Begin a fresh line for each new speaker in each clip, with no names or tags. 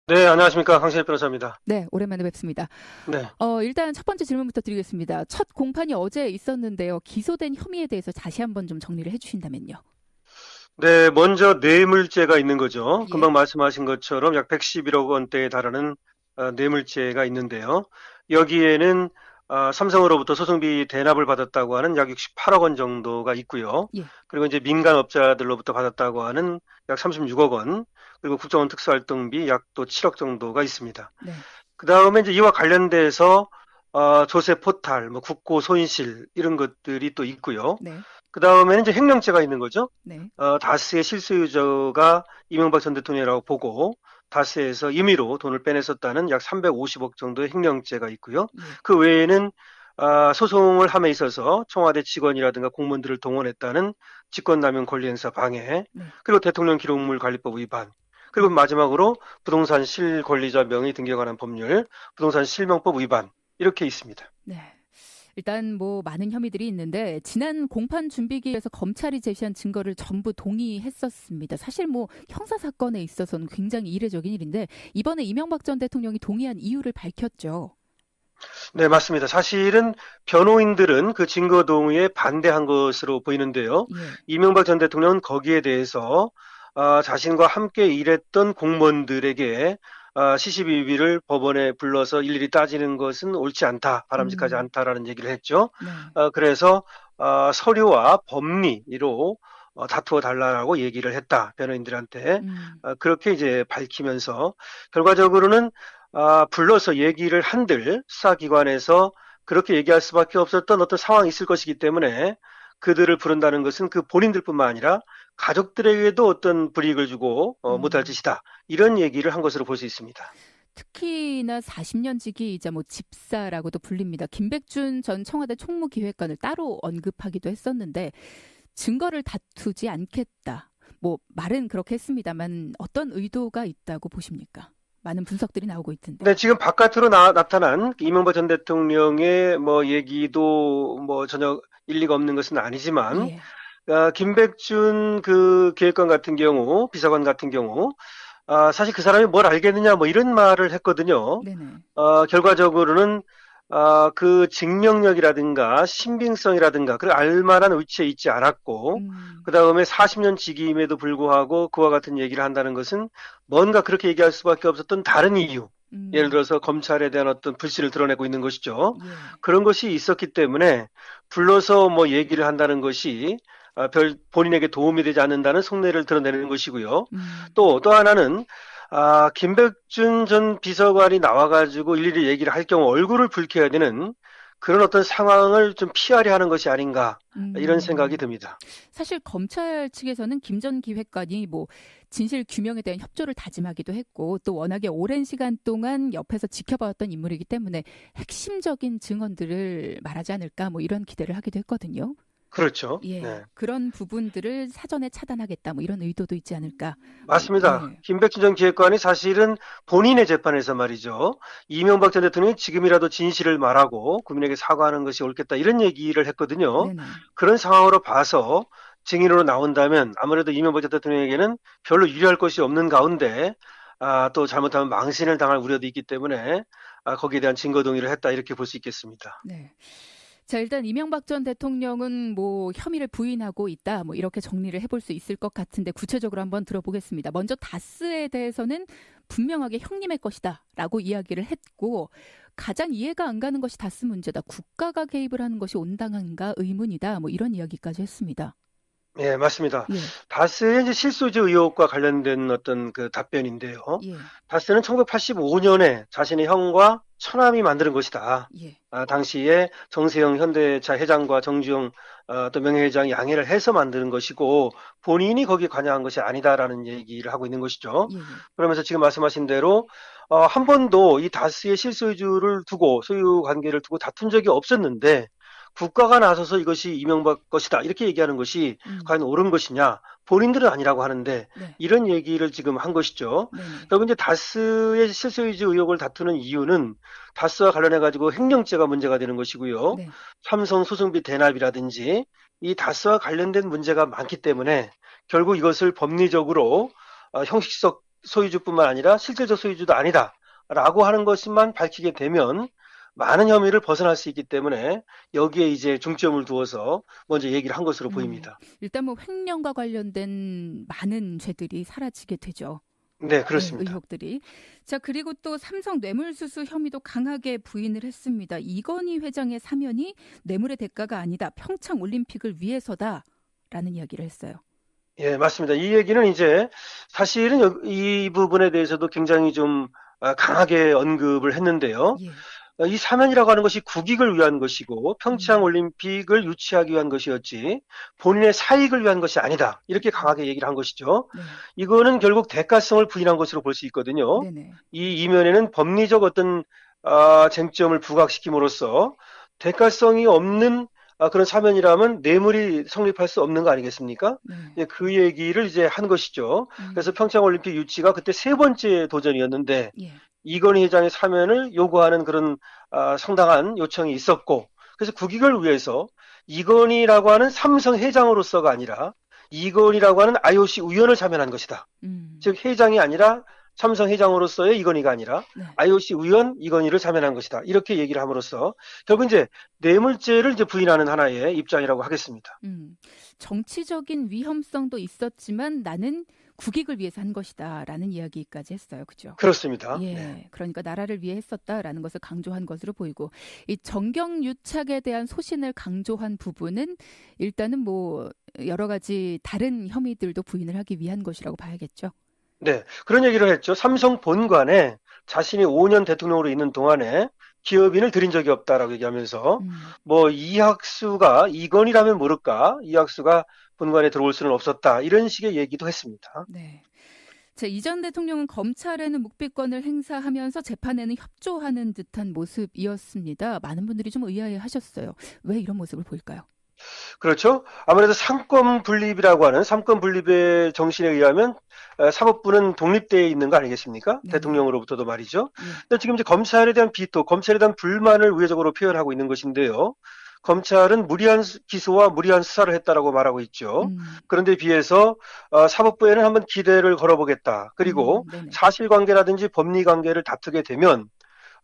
네, 안녕하십니까. 강신일 변호사입니다.
네, 오랜만에 뵙습니다.
네.
일단 첫 번째 질문부터 드리겠습니다. 첫 공판이 어제 있었는데요. 기소된 혐의에 대해서 다시 한번 좀 정리를 해주신다면요.
네, 먼저 뇌물죄가 있는 거죠.
예,
금방 말씀하신 것처럼 약 111억 원대에 달하는 뇌물죄가 있는데요. 여기에는 삼성으로부터 소송비 대납을 받았다고 하는 약 68억 원 정도가 있고요.
예,
그리고 이제 민간업자들로부터 받았다고 하는 약 36억 원, 그리고 국정원 특수활동비 약 또 7억 정도가 있습니다.
네,
그 다음에 이제 이와 관련돼서 조세 포탈, 뭐 국고 손실 이런 것들이 또 있고요.
네,
그 다음에는 이제 횡령죄가 있는 거죠.
네,
다스의 실소유자가 이명박 전 대통령이라고 보고 다스에서 임의로 돈을 빼냈었다는 약 350억 정도의 횡령죄가 있고요.
예,
그 외에는 소송을 함에 있어서 청와대 직원이라든가 공무원들을 동원했다는 직권남용 권리행사 방해,
네,
그리고 대통령 기록물 관리법 위반, 그리고
음,
마지막으로 부동산 실권리자 명의 등기에 관한 법률, 부동산 실명법 위반 이렇게 있습니다.
네. 일단 뭐 많은 혐의들이 있는데 지난 공판 준비기에서 검찰이 제시한 증거를 전부 동의했었습니다. 사실 뭐 형사 사건에 있어서는 굉장히 이례적인 일인데 이번에 이명박 전 대통령이 동의한 이유를 밝혔죠.
네, 맞습니다. 사실은 변호인들은 그 증거 동의에 반대한 것으로 보이는데요.
예,
이명박 전 대통령은 거기에 대해서 자신과 함께 일했던 공무원들에게 시시비비를 법원에 불러서 일일이 따지는 것은 옳지 않다, 바람직하지
음,
않다라는 얘기를 했죠.
네,
그래서 서류와 법리로 다투어 달라고 얘기를 했다, 변호인들한테.
음,
그렇게 이제 밝히면서 결과적으로는 불러서 얘기를 한들 수사기관에서 그렇게 얘기할 수밖에 없었던 어떤 상황이 있을 것이기 때문에 그들을 부른다는 것은 그 본인들뿐만 아니라 가족들에게도 어떤 불이익을 주고 못할
음.
짓이다. 이런 얘기를 한 것으로 볼 수 있습니다.
특히나 40년 지기이자 뭐 집사라고도 불립니다. 김백준 전 청와대 총무기획관을 따로 언급하기도 했었는데 증거를 다투지 않겠다. 뭐 말은 그렇게 했습니다만 어떤 의도가 있다고 보십니까? 많은 분석들이 나오고 있던데.
근데 지금 바깥으로 나타난 이명박 전 대통령의 뭐 얘기도 뭐 전혀 일리가 없는 것은 아니지만
예.
김백준 그 기획관 같은 경우, 비서관 같은 경우 사실 그 사람이 뭘 알겠느냐 뭐 이런 말을 했거든요.
네네.
결과적으로는 그 증명력이라든가 신빙성이라든가 그 알만한 위치에 있지 않았고
음,
그 다음에 40년 직임에도 불구하고 그와 같은 얘기를 한다는 것은 뭔가 그렇게 얘기할 수밖에 없었던 다른 이유, 예를
음,
들어서 검찰에 대한 어떤 불신을 드러내고 있는 것이죠.
예.
그런 것이 있었기 때문에 불러서 뭐 얘기를 한다는 것이 별 본인에게 도움이 되지 않는다는 속내를 드러내는 것이고요.
음,
또 하나는 김백준 전 비서관이 나와가지고 일일이 얘기를 할 경우 얼굴을 붉혀야 되는 그런 어떤 상황을 좀 피하려 하는 것이 아닌가 이런 생각이
음.
듭니다.
사실 검찰 측에서는 김 전 기획관이 뭐 진실 규명에 대한 협조를 다짐하기도 했고 또 워낙에 오랜 시간 동안 옆에서 지켜봐왔던 인물이기 때문에 핵심적인 증언들을 말하지 않을까 뭐 이런 기대를 하기도 했거든요.
그렇죠.
예,
네.
그런 부분들을 사전에 차단하겠다 뭐 이런 의도도 있지 않을까. 뭐
맞습니다.
예,
김백준 전 기획관이 사실은 본인의 재판에서 말이죠. 이명박 전 대통령이 지금이라도 진실을 말하고 국민에게 사과하는 것이 옳겠다 이런 얘기를 했거든요.
네네.
그런 상황으로 봐서 증인으로 나온다면 아무래도 이명박 전 대통령에게는 별로 유리할 것이 없는 가운데 또 잘못하면 망신을 당할 우려도 있기 때문에 거기에 대한 증거 동의를 했다 이렇게 볼 수 있겠습니다.
네. 자, 일단 이명박 전 대통령은 뭐 혐의를 부인하고 있다. 뭐 이렇게 정리를 해볼 수 있을 것 같은데 구체적으로 한번 들어보겠습니다. 먼저 다스에 대해서는 분명하게 형님의 것이다라고 이야기를 했고 가장 이해가 안 가는 것이 다스 문제다. 국가가 개입을 하는 것이 온당한가 의문이다. 뭐 이런 이야기까지 했습니다.
예, 맞습니다.
예,
다스의 이제 실소유주 의혹과 관련된 어떤 그 답변인데요.
예,
다스는 1985년에 자신의 형과 처남이 만드는 것이다.
예,
당시에 정세영 현대차 회장과 정주영 또 명예회장이 양해를 해서 만드는 것이고 본인이 거기에 관여한 것이 아니다라는 얘기를 하고 있는 것이죠.
예, 예.
그러면서 지금 말씀하신 대로 한 번도 이 다스의 실소유주를 두고 소유 관계를 두고 다툰 적이 없었는데 국가가 나서서 이것이 이명박 것이다 이렇게 얘기하는 것이
음,
과연 옳은 것이냐? 본인들은 아니라고 하는데
네,
이런 얘기를 지금 한 것이죠.
네네,
그리고 이제 다스의 실소유주 의혹을 다투는 이유는 다스와 관련해 가지고 횡령죄가 문제가 되는 것이고요.
네,
삼성 소송비 대납이라든지 이 다스와 관련된 문제가 많기 때문에 결국 이것을 법리적으로 형식적 소유주뿐만 아니라 실질적 소유주도 아니다라고 하는 것만 밝히게 되면 많은 혐의를 벗어날 수 있기 때문에 여기에 이제 중점을 두어서 먼저 얘기를 한 것으로 보입니다.
일단 뭐 횡령과 관련된 많은 죄들이 사라지게 되죠.
네,
네,
그렇습니다.
의혹들이. 자, 그리고 또 삼성 뇌물수수 혐의도 강하게 부인을 했습니다. 이건희 회장의 사면이 뇌물의 대가가 아니다. 평창 올림픽을 위해서다라는 이야기를 했어요.
예, 맞습니다. 이 얘기는 이제 사실은 이 부분에 대해서도 굉장히 좀 강하게 언급을 했는데요.
예.
이 사면이라고 하는 것이 국익을 위한 것이고 평창
음,
올림픽을 유치하기 위한 것이었지 본인의 사익을 위한 것이 아니다. 이렇게 강하게 얘기를 한 것이죠.
네,
이거는 결국 대가성을 부인한 것으로 볼 수 있거든요.
네네.
이 이면에는 법리적 어떤 쟁점을 부각시킴으로써 대가성이 없는 그런 사면이라면 뇌물이 성립할 수 없는 거 아니겠습니까?
네.
예, 그 얘기를 이제 한 것이죠. 그래서
음,
평창올림픽 유치가 그때 세 번째 도전이었는데
예.
이건희 회장의 사면을 요구하는 그런 상당한 요청이 있었고 그래서 국익을 위해서 이건희라고 하는 삼성 회장으로서가 아니라 이건희라고 하는 IOC 위원을 사면한 것이다.
음,
즉 회장이 아니라 삼성 회장으로서의 이건희가 아니라
네.
IOC 위원 이건희를 사면한 것이다. 이렇게 얘기를 함으로써 결국 이제 뇌물죄를 이제 부인하는 하나의 입장이라고 하겠습니다.
정치적인 위험성도 있었지만 나는 국익을 위해서 한 것이다라는 이야기까지 했어요. 그죠?
그렇습니다.
예,
네.
그러니까 나라를 위해 했었다라는 것을 강조한 것으로 보이고 이 정경유착에 대한 소신을 강조한 부분은 일단은 뭐 여러 가지 다른 혐의들도 부인을 하기 위한 것이라고 봐야겠죠.
네, 그런 얘기를 했죠. 삼성 본관에 자신이 5년 대통령으로 있는 동안에 기업인을 들인 적이 없다라고 얘기하면서
음,
뭐 이학수가 이건이라면 모를까 이학수가 본관에 들어올 수는 없었다 이런 식의 얘기도 했습니다.
네. 자, 이전 대통령은 검찰에는 묵비권을 행사하면서 재판에는 협조하는 듯한 모습이었습니다. 많은 분들이 좀 의아해하셨어요. 왜 이런 모습을 보일까요?
그렇죠. 아무래도 상권 분립이라고 하는 상권 분립의 정신에 의하면 사법부는 독립되어 있는 거 아니겠습니까?
네네.
대통령으로부터도 말이죠.
예.
근데 지금 이제 검찰에 대한 비토, 검찰에 대한 불만을 우회적으로 표현하고 있는 것인데요. 검찰은 무리한 기소와 무리한 수사를 했다라고 말하고 있죠.
음,
그런데 비해서 사법부에는 한번 기대를 걸어보겠다. 그리고
네네.
사실관계라든지 법리관계를 다투게 되면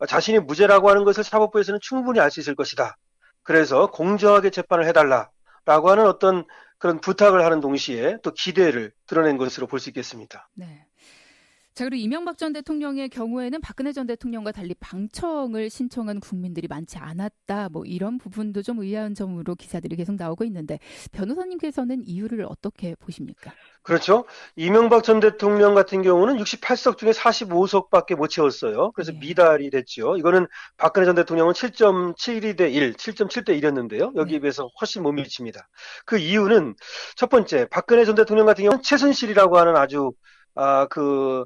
자신이 무죄라고 하는 것을 사법부에서는 충분히 알 수 있을 것이다. 그래서 공정하게 재판을 해달라라고 하는 어떤 그런 부탁을 하는 동시에 또 기대를 드러낸 것으로 볼 수 있겠습니다.
네. 자, 그리고 이명박 전 대통령의 경우에는 박근혜 전 대통령과 달리 방청을 신청한 국민들이 많지 않았다. 뭐 이런 부분도 좀 의아한 점으로 기사들이 계속 나오고 있는데 변호사님께서는 이유를 어떻게 보십니까?
그렇죠. 이명박 전 대통령 같은 경우는 68석 중에 45석밖에 못 채웠어요. 그래서
예.
미달이 됐죠. 이거는 박근혜 전 대통령은 7.72대 1, 7.7대 1이었는데요. 여기에
네.
비해서 훨씬 못 미칩니다. 그 이유는 첫 번째, 박근혜 전 대통령 같은 경우는 최순실이라고 하는 아주 그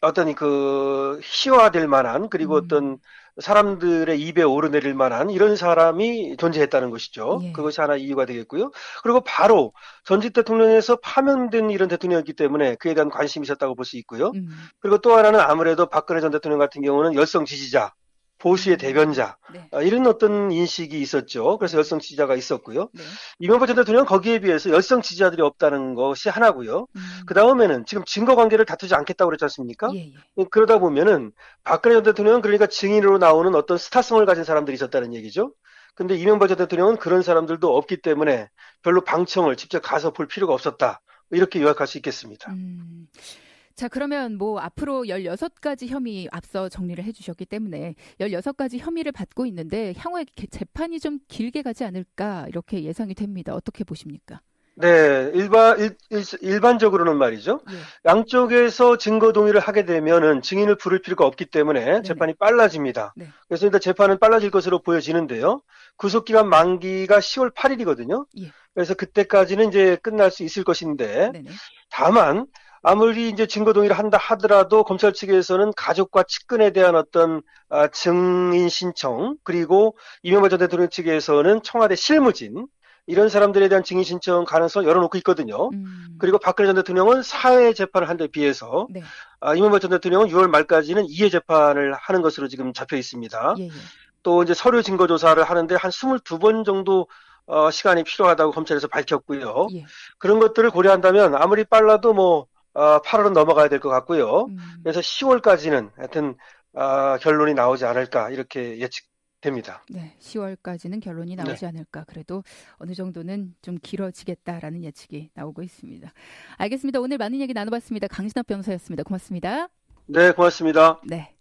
어떤 그 희화될 만한 그리고 어떤
음,
사람들의 입에 오르내릴 만한 이런 사람이 존재했다는 것이죠.
예.
그것이 하나 이유가 되겠고요. 그리고 바로 전직 대통령에서 파면된 이런 대통령이었기 때문에 그에 대한 관심이 있었다고 볼 수 있고요.
음,
그리고 또 하나는 아무래도 박근혜 전 대통령 같은 경우는 열성 지지자, 보수의
음,
대변자
네.
이런 어떤 인식이 있었죠. 그래서
네.
열성 지지자가 있었고요.
네.
이명박 전 대통령은 거기에 비해서 열성 지지자들이 없다는 것이 하나고요. 그
음,
다음에는 지금 증거 관계를 다투지 않겠다고 그랬지 않습니까?
예, 예.
그러다 보면은 박근혜 전 대통령은 그러니까 증인으로 나오는 어떤 스타성을 가진 사람들이 있었다는 얘기죠. 근데 이명박 전 대통령은 그런 사람들도 없기 때문에 별로 방청을 직접 가서 볼 필요가 없었다. 이렇게 요약할 수 있겠습니다.
음. 자, 그러면 뭐 앞으로 16가지 혐의 앞서 정리를 해주셨기 때문에 16가지 혐의를 받고 있는데 향후에 재판이 좀 길게 가지 않을까 이렇게 예상이 됩니다. 어떻게 보십니까?
네, 일반적으로는 말이죠.
예,
양쪽에서 증거 동의를 하게 되면은 증인을 부를 필요가 없기 때문에
네네.
재판이 빨라집니다.
네,
그래서 일단 재판은 빨라질 것으로 보여지는데요. 구속기간 만기가 10월 8일이거든요.
예,
그래서 그때까지는 이제 끝날 수 있을 것인데,
네네.
다만 아무리 이제 증거 동의를 한다 하더라도 검찰 측에서는 가족과 측근에 대한 어떤 증인 신청 그리고 이명박 전 대통령 측에서는 청와대 실무진 이런 사람들에 대한 증인 신청 가능성을 열어놓고 있거든요.
음,
그리고 박근혜 전 대통령은 사회 재판을 한 데 비해서
네,
이명박 전 대통령은 6월 말까지는 이해 재판을 하는 것으로 지금 잡혀 있습니다.
예, 예.
또 이제 서류 증거 조사를 하는데 한 22번 정도 시간이 필요하다고 검찰에서 밝혔고요.
예.
그런 것들을 고려한다면 아무리 빨라도 뭐 8월은 넘어가야 될 것 같고요.
음.
그래서 10월까지는 하여튼 결론이 나오지 않을까 이렇게 예측됩니다.
네, 10월까지는 결론이
네.
나오지 않을까. 그래도 어느 정도는 좀 길어지겠다라는 예측이 나오고 있습니다. 알겠습니다. 오늘 많은 얘기 나눠봤습니다. 강신업 변호사였습니다. 고맙습니다.
네, 고맙습니다.
네.